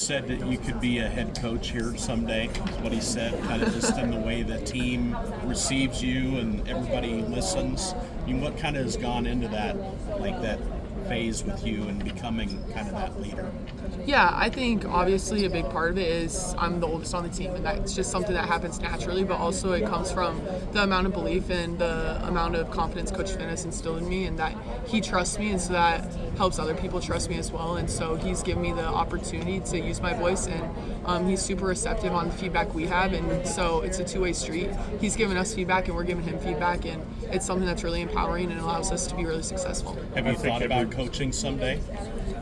said that you could be a head coach here someday, is what he said, kind of just in the way the team receives you and everybody listens. I mean, what kind of has gone into that, like that phase with you and becoming kind of that leader? Yeah, I think obviously a big part of it is I'm the oldest on the team, and that's just something that happens naturally, but also it comes from the amount of belief and the amount of confidence Coach Finn has instilled in me, and that he trusts me, and so that helps other people trust me as well. And so he's given me the opportunity to use my voice, and he's super receptive on the feedback we have, and so it's a two-way street. He's giving us feedback and we're giving him feedback, and it's something that's really empowering and allows us to be really successful. Have you thought about coaching someday?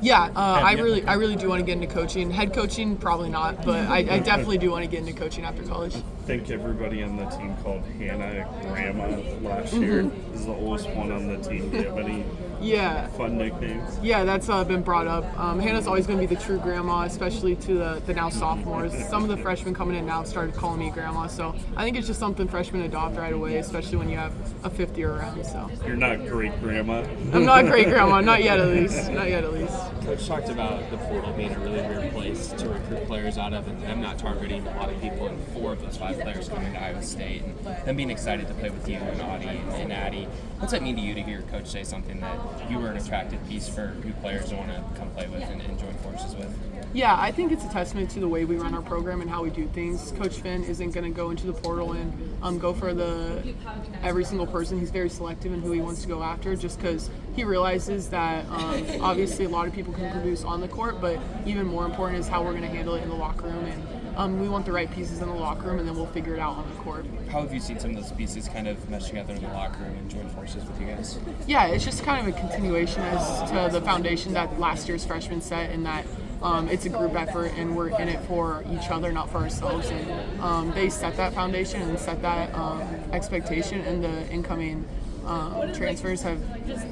Yeah, I really do want to get into coaching. Head coaching, probably not, but I definitely do want to get into coaching after college. I think everybody on the team called Hannah Grandma last year. This is the oldest one on the team. Do you have any fun nicknames? Yeah, that's been brought up. Hannah's always going to be the true grandma, especially to the now sophomores. Some of the freshmen coming in now have started calling me grandma, so I think it's just something freshmen adopt right away, especially when you have a fifth year around. So you're not great grandma? I'm not great grandma, not yet at least. Not yet at least. Coach talked about the portal being a really weird place to recruit players out of, and them not targeting a lot of people, and 4 of those 5 players coming to Iowa State, and them being excited to play with you and Audie and Addie. What's that mean to you to hear Coach say something that you were an attractive piece for new players to want to come play with and join forces with? Yeah, I think it's a testament to the way we run our program and how we do things. Coach Finn isn't going to go into the portal and go for every single person. He's very selective in who he wants to go after, just because he realizes that obviously a lot of people can produce on the court, but even more important is how we're going to handle it in the locker room. And we want the right pieces in the locker room, and then we'll figure it out on the court. How have you seen some of those pieces kind of mesh together in the locker room and join forces with you guys? Yeah, it's just kind of a continuation as to the foundation that last year's freshmen set, in that it's a group effort and we're in it for each other, not for ourselves. And they set that foundation and set that expectation, and the incoming transfers have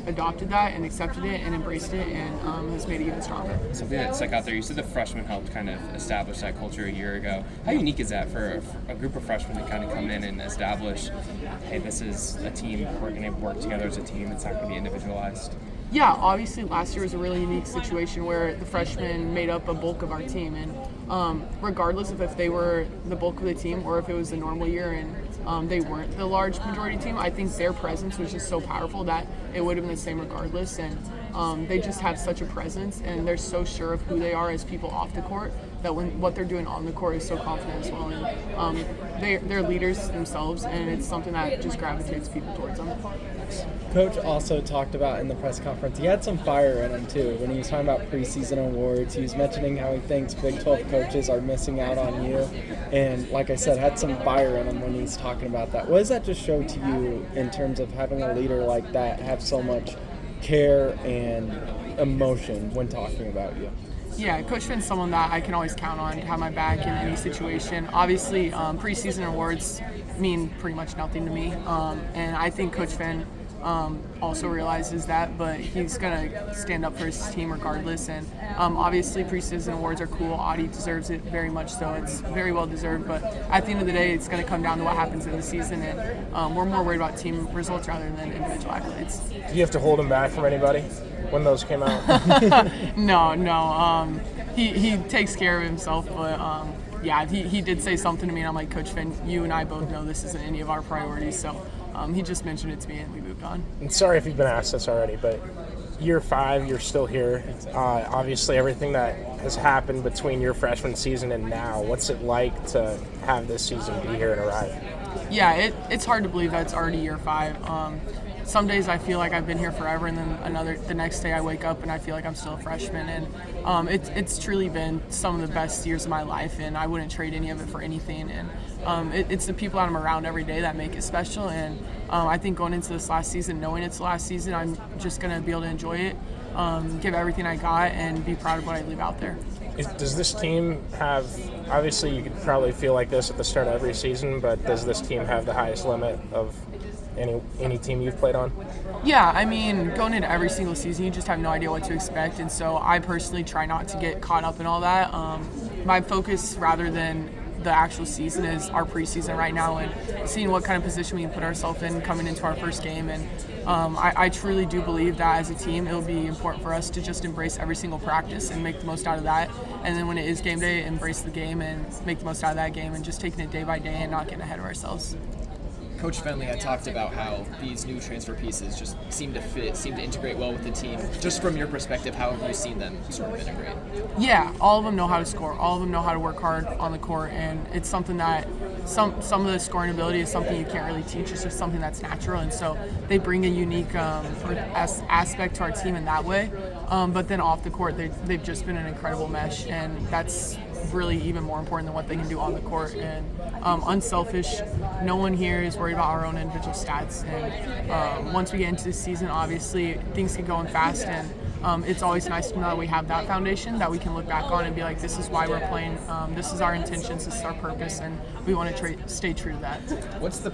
adopted that and accepted it and embraced it, and has made it even stronger. Something that stuck out there, you said the freshmen helped kind of establish that culture a year ago. How unique is that for a group of freshmen to kind of come in and establish, hey, this is a team, we're going to work together as a team, it's not going to be individualized? Yeah, obviously last year was a really unique situation where the freshmen made up a bulk of our team, and regardless of if they were the bulk of the team or if it was a normal year and they weren't the large majority team, I think their presence was just so powerful that it would have been the same regardless. And they just have such a presence, and they're so sure of who they are as people off the court, that when what they're doing on the court is so confident as well. And they're leaders themselves, and it's something that just gravitates people towards them. Coach also talked about in the press conference, he had some fire in him too. When he was talking about preseason awards, he was mentioning how he thinks Big 12 coaches are missing out on you. And like I said, had some fire in him when he's talking about that. What does that just show to you in terms of having a leader like that have so much care and emotion when talking about you? Yeah, Coach Finn's someone that I can always count on to have my back in any situation. Obviously, preseason awards mean pretty much nothing to me, and I think Coach Finn also realizes that, but he's going to stand up for his team regardless. And obviously preseason awards are cool. Audie deserves it very much so. It's very well deserved, but at the end of the day, it's going to come down to what happens in the season, and we're more worried about team results rather than individual accolades. Do you have to hold him back from anybody when those came out? No. He takes care of himself, but yeah, he did say something to me, and I'm like, Coach Finn, you and I both know this isn't any of our priorities, so he just mentioned it to me, and we moved on. And sorry if you've been asked this already, but year 5, you're still here. Obviously, everything that has happened between your freshman season and now, what's it like to have this season be here and arrive? Yeah, it's hard to believe that it's already year 5. Some days I feel like I've been here forever, and then the next day I wake up and I feel like I'm still a freshman. And it's truly been some of the best years of my life, and I wouldn't trade any of it for anything. And it's the people that I'm around every day that make it special. And I think going into this last season, knowing it's the last season, I'm just going to be able to enjoy it, give everything I got, and be proud of what I leave out there. Does this team have, obviously you could probably feel like this at the start of every season, but does this team have the highest limit of any team you've played on? Yeah, I mean, going into every single season, you just have no idea what to expect, and so I personally try not to get caught up in all that. My focus, rather than the actual season is our preseason right now, and seeing what kind of position we can put ourselves in coming into our first game. And I truly do believe that as a team, it'll be important for us to just embrace every single practice and make the most out of that. And then when it is game day, embrace the game and make the most out of that game, and just taking it day by day and not getting ahead of ourselves. Coach Fenley had talked about how these new transfer pieces just seem to integrate well with the team. Just from your perspective, how have you seen them sort of integrate? Yeah, all of them know how to score. All of them know how to work hard on the court, and it's something that some of the scoring ability is something you can't really teach. It's just something that's natural, and so they bring a unique aspect to our team in that way. But then off the court, they've just been an incredible mesh, and that's really even more important than what they can do on the court. And unselfish, no one here is worried about our own individual stats. And once we get into the season, obviously things get going fast, and it's always nice to know that we have that foundation that we can look back on and be like, this is why we're playing, this is our intentions, this is our purpose, and we want to stay true to that. What's the